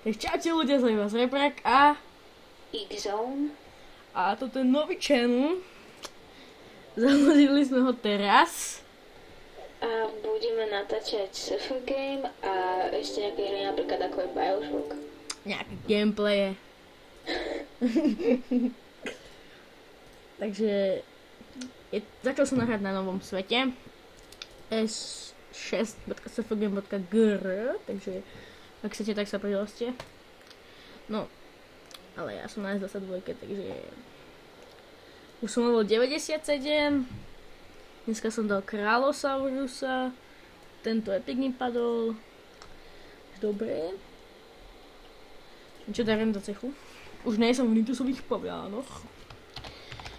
Čaute ľudia, z vás Reprak a X-Zone. A toto je nový channel. Založili sme ho teraz. A budeme natáčať SF game a ešte nejaké hry, napríklad ako je Bioshock. Nejaké gameplaye. Takže začal som nahrať na novom svete. s6.sfgame.gr. Takže ak chcete, tak sa prihláste. No, ale ja som na S22, takže už som level 97. Dneska som dal Kráľosaurusa. Tento epic mi padol. Dobre. Čo darím do cechu? Už nie som v Litusových paviánoch.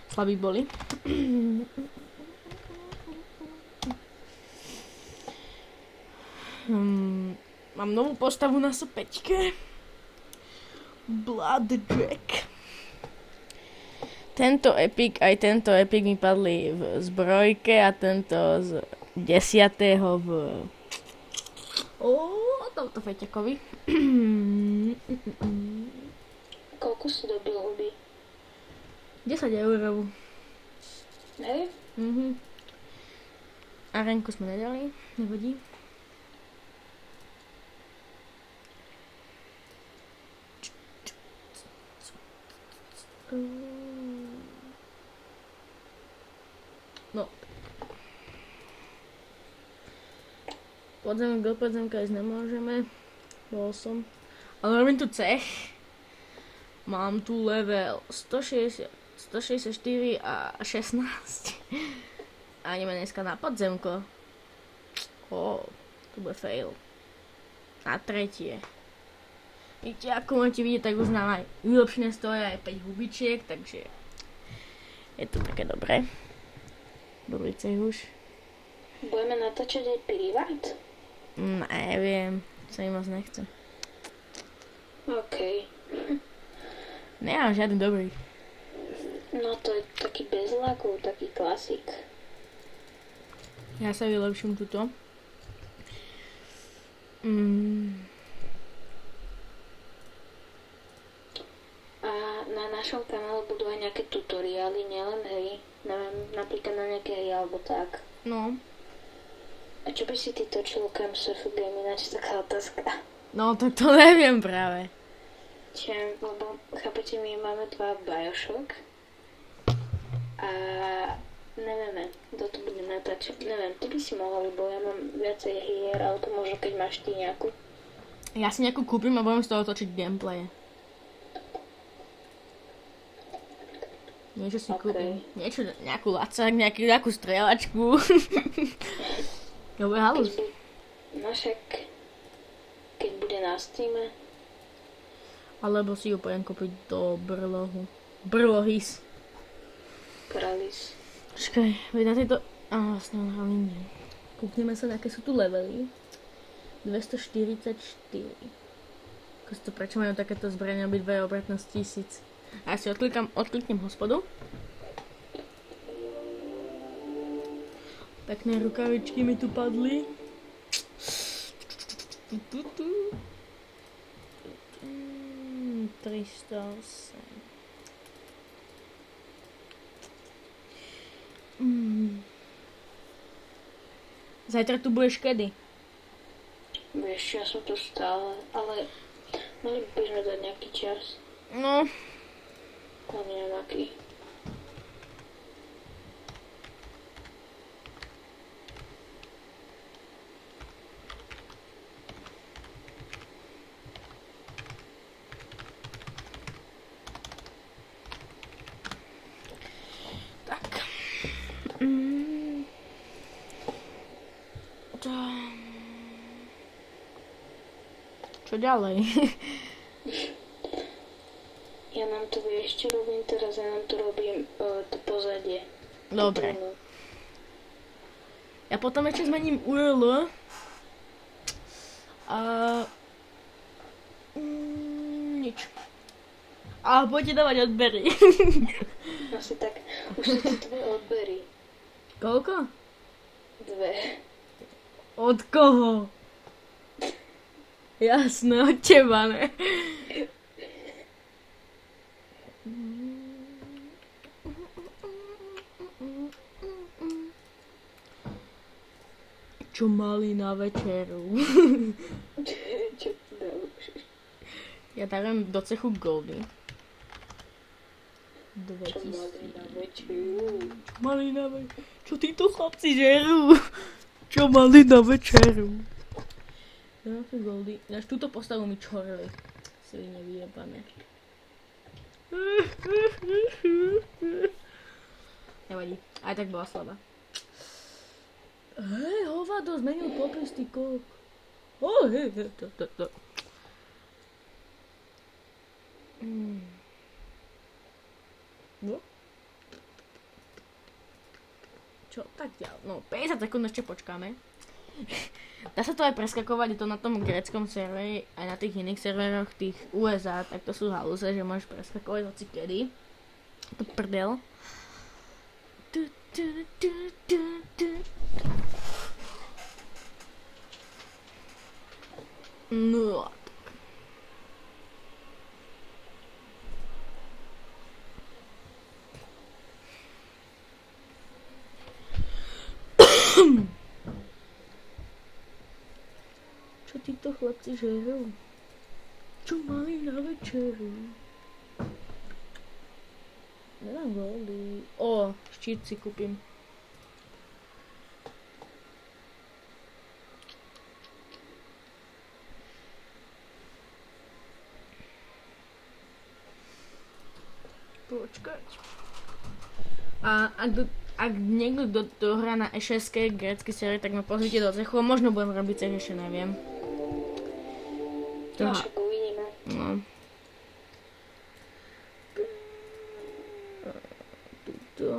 Slabí boli. Mám novú postavu na S5. Blood Jack. Tento epic, aj tento epic mi padli v zbrojke a tento z 10. v tomto feťakovi. Koľko si dobil huby? 10 €. Hej? Arenku sme nedali, nevadí. No. Do podzemka ísť nemôžeme. Bol som. Ale robím tu cech. Mám tu level 160, 164 a 16. A ideme dneska na podzemko. Tu bude fail. Na tretie. Víte, ako môžete vidieť, tak už nám aj vylepšené stojí aj 5 hubičiek, takže je to také dobré. Dobrý cech už. Budeme natáčať aj privát? Neviem, sa mi moc nechce. OK. Nemám žiadny dobrý. No to je taký bez lakov, taký klasik. Ja sa vylepším tuto. A na našom kanále budú aj nejaké tutoriály, nielen hry. Neviem, napríklad na nejaké hry alebo tak. No. A čo by si ty točil kam SF game, ináč taká otázka. No, tak to neviem práve. Lebo chápete, my máme dva Bioshock a nevieme, kto to bude natáčať. Neviem, ty by si mohol, lebo ja mám viacej hier, ale to možno keď máš ty nejakú. Ja si nejakú kúpim a budem z toho točiť gameplay. Niečo si kúpim. Niečo, nejakú lacák, nejakú strieľačku. To bude halus. No však, keď bude na Steame. Alebo si ju pojem kúpiť do Brlohis. Kralis. Počkaj, veď na tejto... vlastne na halinde. Kúkneme sa, aké sú tu levely. 244. Prečo majú takéto zbrania obidve o 15 000? A ja si odkliknem hospodu. Pekné rukavičky mi tu padli. 308. Zajtra tu budeš kedy? Vieš, ja som tu stále, ale mali by sme dať nejaký čas. No. Ale neviem aký. Čo ďalej? Ja nám to vieš, čo robím teraz? Ja nám to robím to pozadie. Dobre. Ja potom ešte zmením URL. Nič. A poďte dávať odbery. Asi tak, už sú to tvoje odbery. Koľko? 2. Od koho? Jasné, od teba, ne? Čo mali na večeru? Čo ti dávaš? Ja dávam do cechu Goldy. Čo 2000. mali na večeru? Čo mali na večeru? Čo títo chlapci žerú? Čo mali na večeru? Dávam tu Goldy. Dáš túto postavu mi čorili. Svine vyjebané. Nevadí. Aj tak bola slabá. Hej, hovado, zmenil popis, ty kok. Hej, to. No. Čo? Tak ďalej. No, 50 sekúnd ešte počkáme. Dá sa to aj preskakovať, je to na tom gréckom serveri, aj na tých iných serveroch, tých USA, tak to sú halúze, že môžeš preskakovať hoci kedy. To prdel. No. Čo títo chlapci žerú? Čo mali na večeru? Nedám Goldy. Štít si kúpim. Počkať. A ak niekto dohrá na ešeské grécky server, tak ma pozrite do cechu. Možno budem robiť cech, ešte neviem. No, však uvidíme. No. Tuto.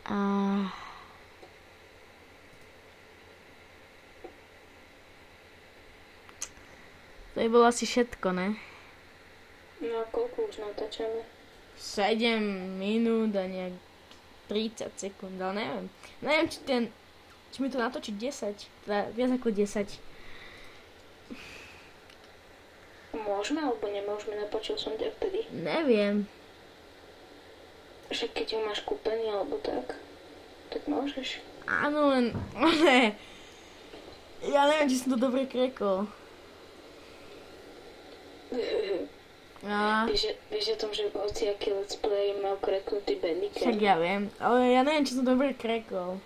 A... To je bolo asi všetko, ne? No a koľko už natáčame? 7 minút a nejak 30 sekúnd, ale neviem. Neviem, či mi to natočí 10, teda viac ako 10. Môžeme alebo nemôžeme, nepočul som ťa vtedy. Neviem. Však keď ho máš kúpený alebo tak môžeš. Áno, len... Ne. Ja neviem, či som to dobre krekol. Vieš o tom, že hociaký let's play mal kreknutý bandicam. Však ja viem, ale ja neviem, či som dobre krekol.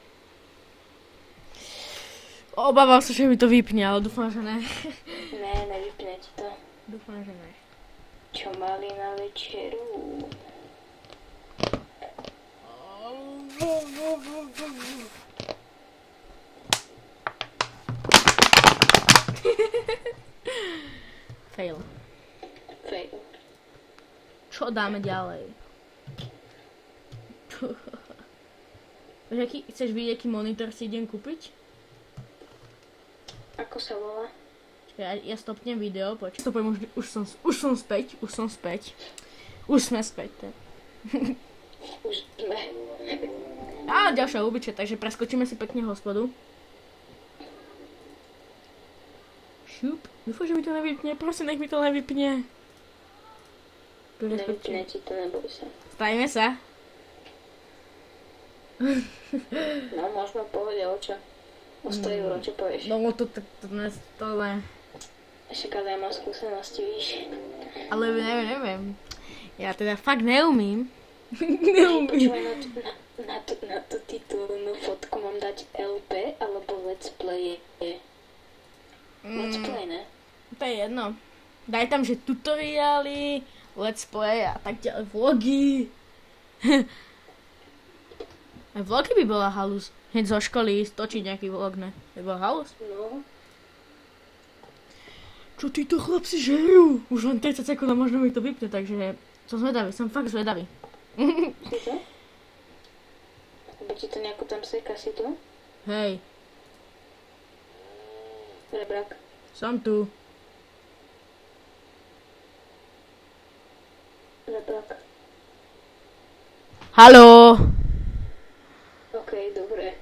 Obávam sa, že mi to vypne, ale dúfam, že ne. Ne, nevypne ti to. Dúfam, že ne. Čo mali na večeru? Fail. Čo dáme ďalej? Chceš vidieť, aký monitor si idem kúpiť? Ako sa volá? Ja stopnem video, počkaj. Stopujem, už som späť. Už sme späť. Už sme. Á, ďalšia ubičia, takže preskočíme si pekne hospodu. Šup. Dúfam, že mi to nevypne, prosím, nech mi to nevypne. Nevypne ti to, neboj sa. Stavíme sa. No, môžeme povedať o čo. O 100 euro, čo povieš? No, to ne. Však ale ja mám skúsenosti, víš. Ale neviem. Ja teda fakt neumím. Počúvaj, na tú titulnú fotku mám dať LP alebo Let's Play. Let's Play, ne? To je jedno. Daj tam, že tutoriály, Let's Play a tak ďalej, vlogy. Aj vlogy by bola halus. Hneď zo školy točiť nejaký vlog, ne? To by bola halus. No. Čo títo chlapci žerú? Už len 30 sekúnd a možno mi to vypne, takže som zvedavý, som fakt zvedavý. Si to? Aby ti to nejako tam seka, si to? Hej, Rebrak. som tu. Rebrak. Haló! OK, dobre.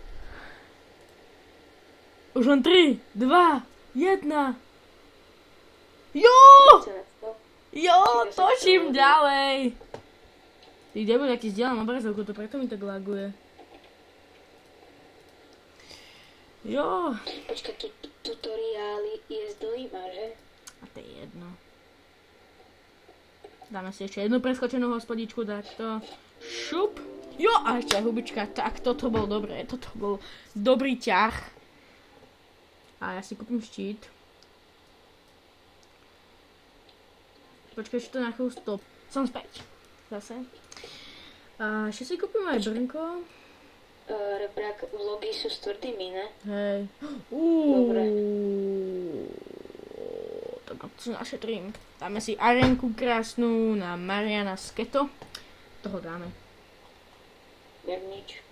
Už len 3, 2, 1. Jo! Chceme to. Jo, Čiže sa točím to ďalej. Ty debil, aký zdieľam obrazovku, to preto mi tak laguje. Jo. Počkaj, tutoriály je dlhý má, že? A to je jedno. Dáme si ešte jednu preskočenú hospodičku, takto. Šup. Jo, a ešte aj hubička. Tak, toto bol dobré. Toto bol dobrý ťah. A ja si kúpim štít. Počkaj, ešte to na chvíľu stop. Som späť. Zase. A ešte si kúpim aj brnko. Rebrak, vlogy sú s tvrdými, ne? Hej. Dobre. Tak to si našetrím. Dáme si arenku krásnu na Mariana Sketo. Toho dáme. Jak nič.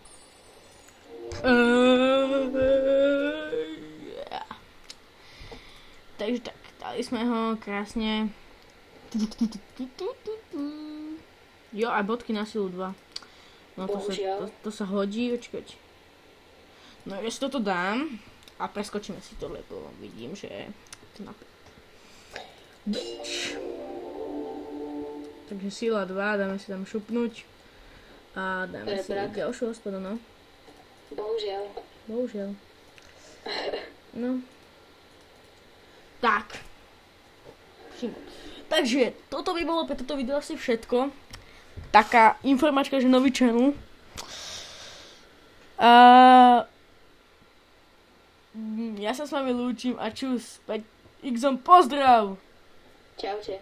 Takže tak, dali sme ho krásne. Jo, aj bodky na silu 2. No to sa hodí, počkať. No ja si toto dám a preskočíme si to, lebo vidím, že to Takže sila 2, dáme si tam šupnúť. A dáme si ďalšiu hospodu, no. Bohužiaľ. No. Tak. Takže toto by bolo pre toto video asi všetko. Taká informačka, že nový channel. Ja sa s vami lúčim a čus. Xom pozdrav! Čaute.